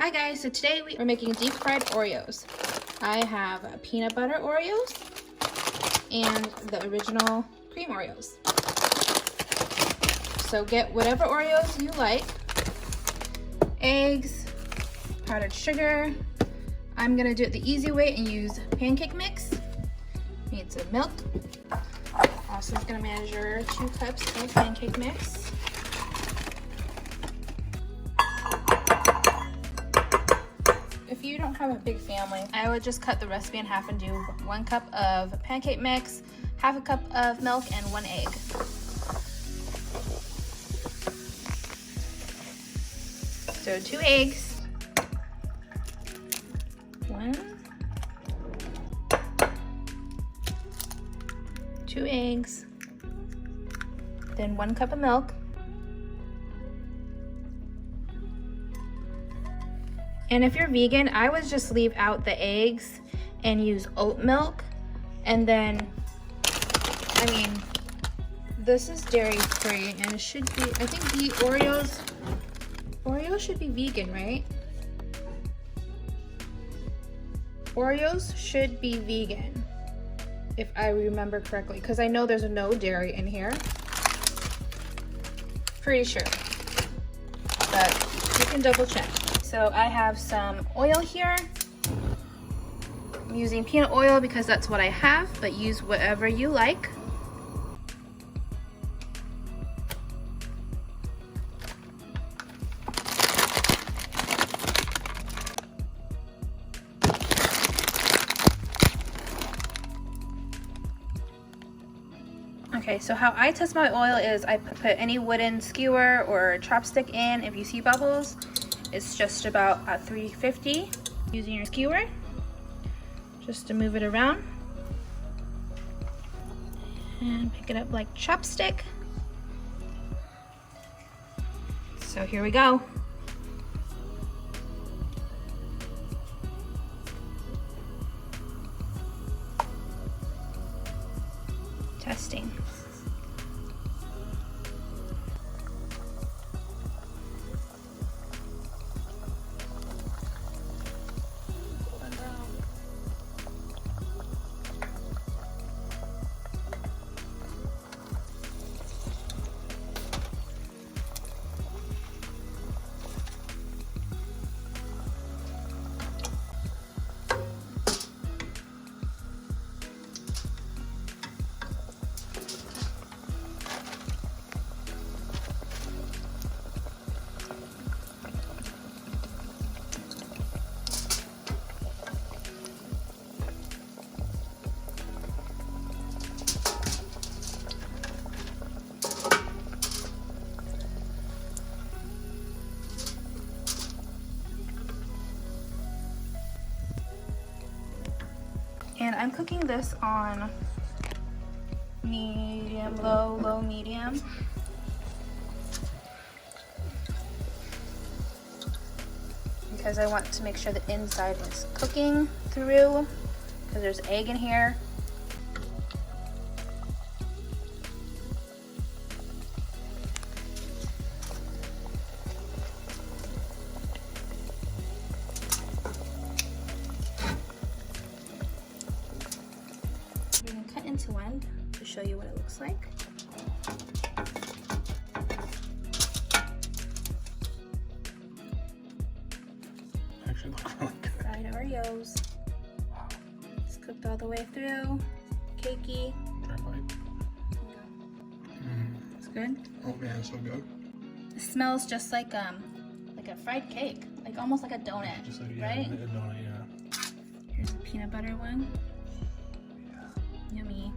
Hi guys, so today we're making deep fried Oreos. I have peanut butter Oreos and the original cream Oreos. So get whatever Oreos you like, eggs, powdered sugar. I'm gonna do it the easy way and use pancake mix. Need some milk. Also gonna measure 2 cups of pancake mix. If you don't have a big family, I would just cut the recipe in half and do 1 cup of pancake mix, half a cup of milk, and 1 egg. So 2 eggs, 2 eggs, then 1 cup of milk, and if you're vegan, I would just leave out the eggs and use oat milk. And then, I mean, this is dairy free and it should be, I think the Oreos should be vegan, right? Oreos should be vegan, if I remember correctly, because I know there's no dairy in here. Pretty sure, but you can double check. So I have some oil here. I'm using peanut oil because that's what I have, but use whatever you like. Okay, so how I test my oil is I put any wooden skewer or chopstick in. If you see bubbles, it's just about at 350. Using your skewer just to move it around and pick it up like chopstick. So here we go. Testing. And I'm cooking this on medium, low, medium. Because I want to make sure the inside is cooking through, because there's egg in here. Into one to show you what it looks like. Actually look really good. Fried Oreos. Wow. It's cooked all the way through. Cakey. Try a bite. It's good. Oh man, so good. It smells just like a fried cake, like almost like a donut, Just like, yeah, right? a donut, yeah. Here's the peanut butter one. Yeah. Yummy.